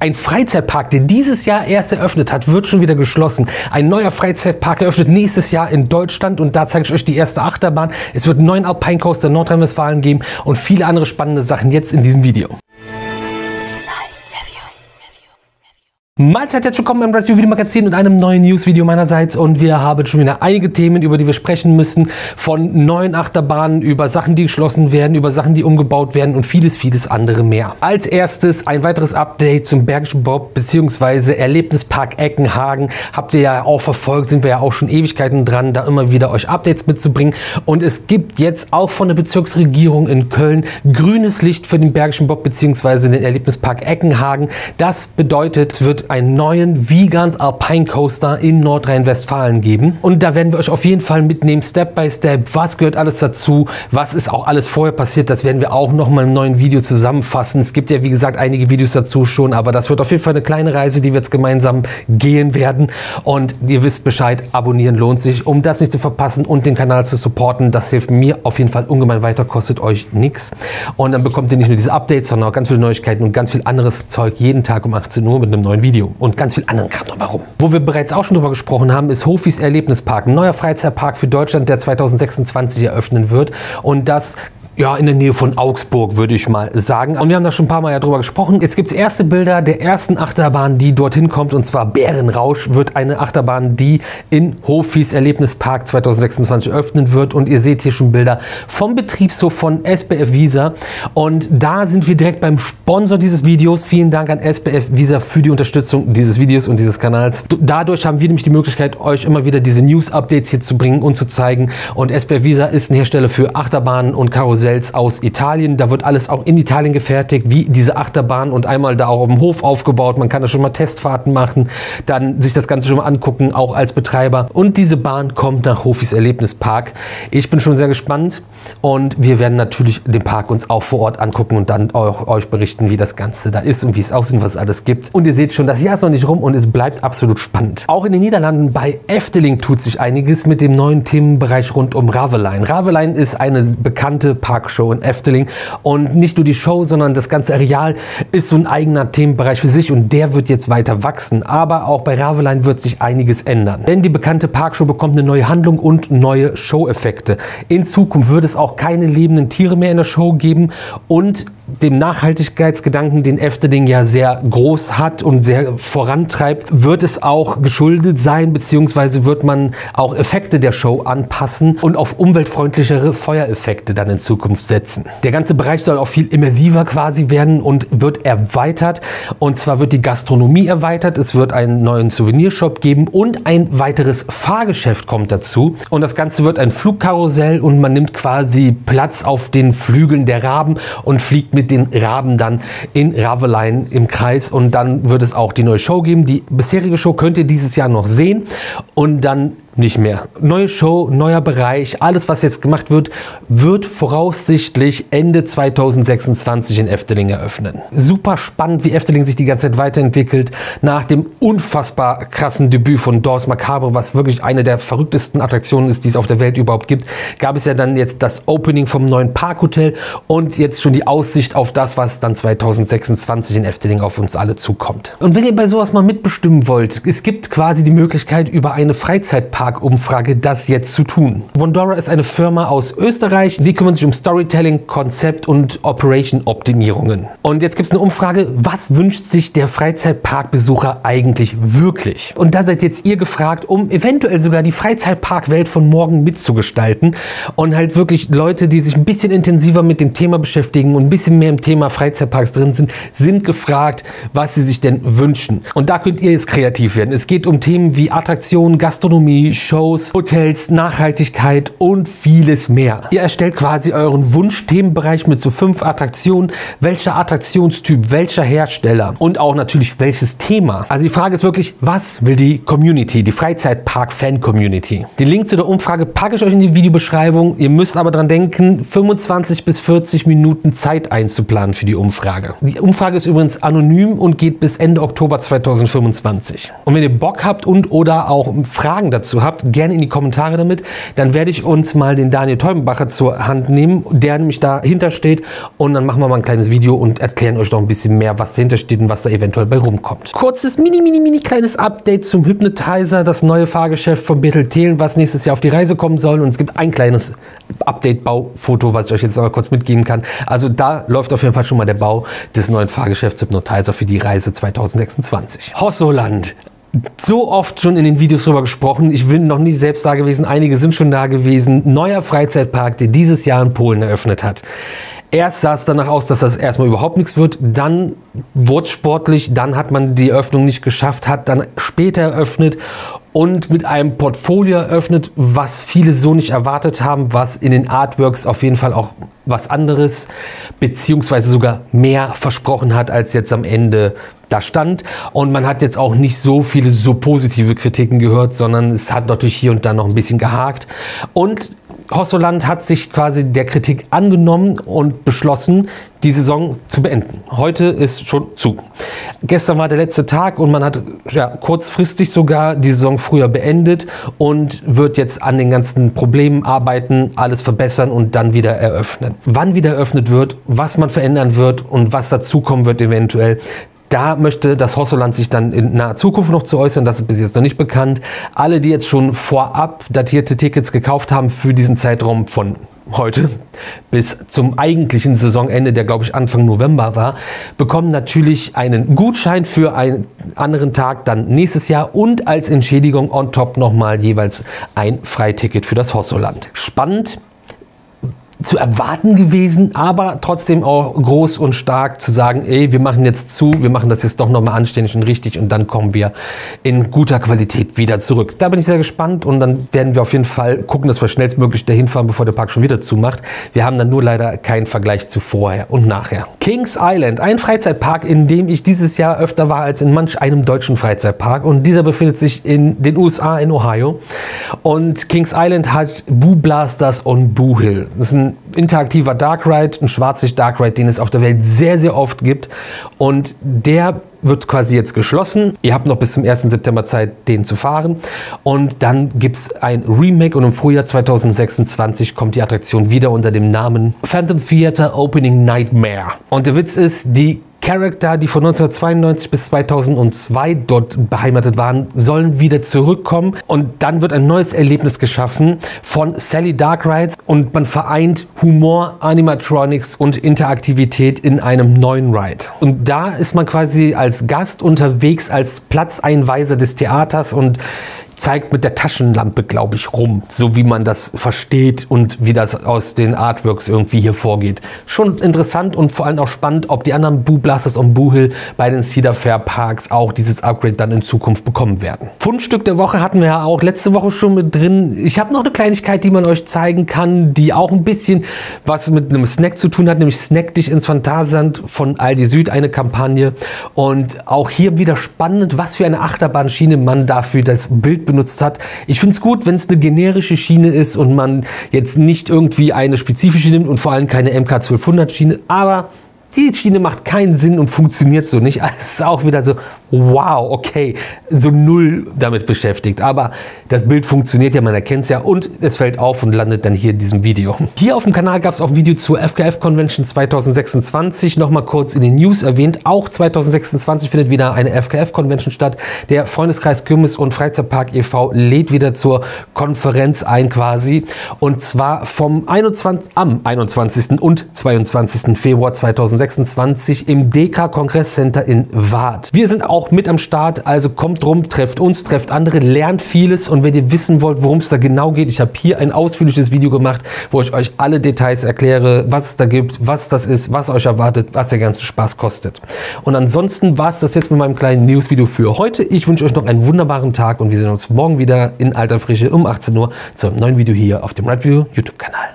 Ein Freizeitpark, der dieses Jahr erst eröffnet hat, wird schon wieder geschlossen. Ein neuer Freizeitpark eröffnet nächstes Jahr in Deutschland und da zeige ich euch die erste Achterbahn. Es wird einen neuen Alpine Coaster in Nordrhein-Westfalen geben und viele andere spannende Sachen jetzt in diesem Video. Mahlzeit, herzlich willkommen beim Review Video Magazin und einem neuen News-Video meinerseits, und wir haben schon wieder einige Themen, über die wir sprechen müssen, von neuen Achterbahnen über Sachen, die geschlossen werden, über Sachen, die umgebaut werden und vieles andere mehr. Als erstes ein weiteres Update zum Bergischen Bob bzw. Erlebnispark Eckenhagen. Habt ihr ja auch verfolgt, sind wir ja auch schon Ewigkeiten dran, da immer wieder euch Updates mitzubringen, und es gibt jetzt auch von der Bezirksregierung in Köln grünes Licht für den Bergischen Bob bzw. den Erlebnispark Eckenhagen. Das bedeutet, es wird einen neuen Vigant Alpine Coaster in Nordrhein-Westfalen geben. Und da werden wir euch auf jeden Fall mitnehmen, Step by Step. Was gehört alles dazu? Was ist auch alles vorher passiert? Das werden wir auch noch mal im neuen Video zusammenfassen. Es gibt ja, wie gesagt, einige Videos dazu schon, aber das wird auf jeden Fall eine kleine Reise, die wir jetzt gemeinsam gehen werden. Und ihr wisst Bescheid, abonnieren lohnt sich, um das nicht zu verpassen und den Kanal zu supporten. Das hilft mir auf jeden Fall ungemein weiter, kostet euch nichts. Und dann bekommt ihr nicht nur diese Updates, sondern auch ganz viele Neuigkeiten und ganz viel anderes Zeug jeden Tag um 18 Uhr mit einem neuen Video. Und ganz viel anderen Kram drumherum. Wo wir bereits auch schon drüber gesprochen haben, ist Hofis Erlebnispark, ein neuer Freizeitpark für Deutschland, der 2026 eröffnen wird. Und das ja in der Nähe von Augsburg, würde ich mal sagen. Und wir haben da schon ein paar Mal ja drüber gesprochen. Jetzt gibt es erste Bilder der ersten Achterbahn, die dorthin kommt, und zwar Bärenrausch wird eine Achterbahn, die in Hofis Erlebnispark 2026 öffnen wird. Und ihr seht hier schon Bilder vom Betriebshof von SBF Wiesa. Und da sind wir direkt beim Sponsor dieses Videos. Vielen Dank an SBF Wiesa für die Unterstützung dieses Videos und dieses Kanals. Dadurch haben wir nämlich die Möglichkeit, euch immer wieder diese News-Updates hier zu bringen und zu zeigen. Und SBF Wiesa ist ein Hersteller für Achterbahnen und Karussell aus Italien. Da wird alles auch in Italien gefertigt, wie diese Achterbahn, und einmal da auch auf dem Hof aufgebaut. Man kann da schon mal Testfahrten machen, dann sich das Ganze schon mal angucken, auch als Betreiber. Und diese Bahn kommt nach Hofis Erlebnispark. Ich bin schon sehr gespannt, und wir werden natürlich den Park uns auch vor Ort angucken und dann auch euch berichten, wie das Ganze da ist und wie es aussieht, was es alles gibt. Und ihr seht schon, das Jahr ist noch nicht rum und es bleibt absolut spannend. Auch in den Niederlanden bei Efteling tut sich einiges mit dem neuen Themenbereich rund um Ravelijn. Ravelijn ist eine bekannte Parkshow in Efteling, und nicht nur die Show, sondern das ganze Areal ist so ein eigener Themenbereich für sich, und der wird jetzt weiter wachsen. Aber auch bei Ravelijn wird sich einiges ändern, denn die bekannte Parkshow bekommt eine neue Handlung und neue Show-Effekte. In Zukunft wird es auch keine lebenden Tiere mehr in der Show geben, und dem Nachhaltigkeitsgedanken, den Efteling ja sehr groß hat und sehr vorantreibt, wird es auch geschuldet sein, beziehungsweise wird man auch Effekte der Show anpassen und auf umweltfreundlichere Feuereffekte dann in Zukunft setzen. Der ganze Bereich soll auch viel immersiver quasi werden und wird erweitert, und zwar wird die Gastronomie erweitert, es wird einen neuen Souvenirshop geben und ein weiteres Fahrgeschäft kommt dazu, und das Ganze wird ein Flugkarussell, und man nimmt quasi Platz auf den Flügeln der Raben und fliegt mit den Raben dann in Ravelijn im Kreis, und dann wird es auch die neue Show geben. Die bisherige Show könnt ihr dieses Jahr noch sehen und dann nicht mehr. Neue Show, neuer Bereich, alles was jetzt gemacht wird, wird voraussichtlich Ende 2026 in Efteling eröffnen. Super spannend, wie Efteling sich die ganze Zeit weiterentwickelt. Nach dem unfassbar krassen Debüt von Danse Macabre, was wirklich eine der verrücktesten Attraktionen ist, die es auf der Welt überhaupt gibt, gab es ja dann jetzt das Opening vom neuen Parkhotel und jetzt schon die Aussicht auf das, was dann 2026 in Efteling auf uns alle zukommt. Und wenn ihr bei sowas mal mitbestimmen wollt, es gibt quasi die Möglichkeit, über eine Freizeitpark-Umfrage das jetzt zu tun. Vondora ist eine Firma aus Österreich, die kümmern sich um Storytelling, Konzept und Operation-Optimierungen. Und jetzt gibt es eine Umfrage, was wünscht sich der Freizeitparkbesucher eigentlich wirklich? Und da seid jetzt ihr gefragt, um eventuell sogar die Freizeitparkwelt von morgen mitzugestalten, und halt wirklich Leute, die sich ein bisschen intensiver mit dem Thema beschäftigen und ein bisschen mehr im Thema Freizeitparks drin sind gefragt, was sie sich denn wünschen. Und da könnt ihr jetzt kreativ werden. Es geht um Themen wie Attraktionen, Gastronomie, Shows, Hotels, Nachhaltigkeit und vieles mehr. Ihr erstellt quasi euren Wunsch-Themenbereich mit so 5 Attraktionen. Welcher Attraktionstyp, welcher Hersteller und auch natürlich welches Thema. Also die Frage ist wirklich, was will die Community, die Freizeitpark-Fan-Community? Den Link zu der Umfrage packe ich euch in die Videobeschreibung. Ihr müsst aber dran denken, 25 bis 40 Minuten Zeit einzuplanen für die Umfrage. Die Umfrage ist übrigens anonym und geht bis Ende Oktober 2025. Und wenn ihr Bock habt und oder auch Fragen dazu habt, gerne in die Kommentare damit. Dann werde ich uns mal den Daniel Teubenbacher zur Hand nehmen, der nämlich dahinter steht, und dann machen wir mal ein kleines Video und erklären euch noch ein bisschen mehr, was dahinter steht und was da eventuell bei rumkommt. Kurzes, mini kleines Update zum Hypnotizer, das neue Fahrgeschäft von Bethel Thelen, was nächstes Jahr auf die Reise kommen soll, und es gibt ein kleines Update-Baufoto, was ich euch jetzt mal kurz mitgeben kann. Also da läuft auf jeden Fall schon mal der Bau des neuen Fahrgeschäfts Hypnotizer für die Reise 2026. Hossoland. So oft schon in den Videos drüber gesprochen. Ich bin noch nie selbst da gewesen. Einige sind schon da gewesen. Neuer Freizeitpark, der dieses Jahr in Polen eröffnet hat. Erst sah es danach aus, dass das erstmal überhaupt nichts wird. Dann wurde es sportlich. Dann hat man die Eröffnung nicht geschafft, hat dann später eröffnet und mit einem Portfolio eröffnet, was viele so nicht erwartet haben, was in den Artworks auf jeden Fall auch was anderes, beziehungsweise sogar mehr versprochen hat, als jetzt am Ende da stand. Und man hat jetzt auch nicht so viele so positive Kritiken gehört, sondern es hat natürlich hier und da noch ein bisschen gehakt. Und Hossoland hat sich quasi der Kritik angenommen und beschlossen, die Saison zu beenden. Heute ist schon zu. Gestern war der letzte Tag und man hat kurzfristig sogar die Saison früher beendet und wird jetzt an den ganzen Problemen arbeiten, alles verbessern und dann wieder eröffnen. Wann wieder eröffnet wird, was man verändern wird und was dazukommen wird eventuell, da möchte das Hossoland sich dann in naher Zukunft noch zu äußern. Das ist bis jetzt noch nicht bekannt. Alle, die jetzt schon vorab datierte Tickets gekauft haben für diesen Zeitraum von heute bis zum eigentlichen Saisonende, der glaube ich Anfang November war, bekommen natürlich einen Gutschein für einen anderen Tag dann nächstes Jahr und als Entschädigung on top nochmal jeweils ein Freiticket für das Hossoland. Spannend zu erwarten gewesen, aber trotzdem auch groß und stark zu sagen, ey, wir machen jetzt zu, wir machen das jetzt doch nochmal anständig und richtig und dann kommen wir in guter Qualität wieder zurück. Da bin ich sehr gespannt und dann werden wir auf jeden Fall gucken, dass wir schnellstmöglich dahin fahren, bevor der Park schon wieder zumacht. Wir haben dann nur leider keinen Vergleich zu vorher und nachher. Kings Island, ein Freizeitpark, in dem ich dieses Jahr öfter war als in manch einem deutschen Freizeitpark, und dieser befindet sich in den USA, in Ohio, und Kings Island hat Boo Blasters und Boo Hill. Das ist ein interaktiver Dark Ride, ein Schwarzlicht Dark Ride, den es auf der Welt sehr, sehr oft gibt, und der wird quasi jetzt geschlossen. Ihr habt noch bis zum 1. September Zeit, den zu fahren, und dann gibt es ein Remake und im Frühjahr 2026 kommt die Attraktion wieder unter dem Namen Phantom Theater Opening Nightmare. Und der Witz ist, die Charakter, die von 1992 bis 2002 dort beheimatet waren, sollen wieder zurückkommen, und dann wird ein neues Erlebnis geschaffen von Sally Dark Rides und man vereint Humor, Animatronics und Interaktivität in einem neuen Ride. Und da ist man quasi als Gast unterwegs, als Platzeinweiser des Theaters und zeigt mit der Taschenlampe, glaube ich, rum, so wie man das versteht und wie das aus den Artworks irgendwie hier vorgeht. Schon interessant und vor allem auch spannend, ob die anderen Boo Blasters und Boo Hill bei den Cedar Fair Parks auch dieses Upgrade dann in Zukunft bekommen werden. Fundstück der Woche hatten wir ja auch letzte Woche schon mit drin. Ich habe noch eine Kleinigkeit, die man euch zeigen kann, die auch ein bisschen was mit einem Snack zu tun hat, nämlich Snack dich ins Phantasialand von Aldi Süd, eine Kampagne. Und auch hier wieder spannend, was für eine Achterbahnschiene man dafür das Bild benutzt hat. Ich finde es gut, wenn es eine generische Schiene ist und man jetzt nicht irgendwie eine spezifische nimmt und vor allem keine MK1200 Schiene, aber die Schiene macht keinen Sinn und funktioniert so nicht. Also es ist auch wieder so, wow, okay, so null damit beschäftigt. Aber das Bild funktioniert ja, man erkennt es ja, und es fällt auf und landet dann hier in diesem Video. Hier auf dem Kanal gab es auch ein Video zur FKF Convention 2026. Nochmal kurz in den News erwähnt. Auch 2026 findet wieder eine FKF Convention statt. Der Freundeskreis Kirmes und Freizeitpark e.V. lädt wieder zur Konferenz ein quasi. Und zwar am 21. und 22. Februar 2026 im DK Kongresscenter in Waadt. Wir sind auch mit am Start, also kommt rum, trefft uns, trefft andere, lernt vieles, und wenn ihr wissen wollt, worum es da genau geht, ich habe hier ein ausführliches Video gemacht, wo ich euch alle Details erkläre, was es da gibt, was das ist, was euch erwartet, was der ganze Spaß kostet. Und ansonsten war es das jetzt mit meinem kleinen News-Video für heute. Ich wünsche euch noch einen wunderbaren Tag und wir sehen uns morgen wieder in alter Frische um 18 Uhr zu einem neuen Video hier auf dem RideView YouTube-Kanal.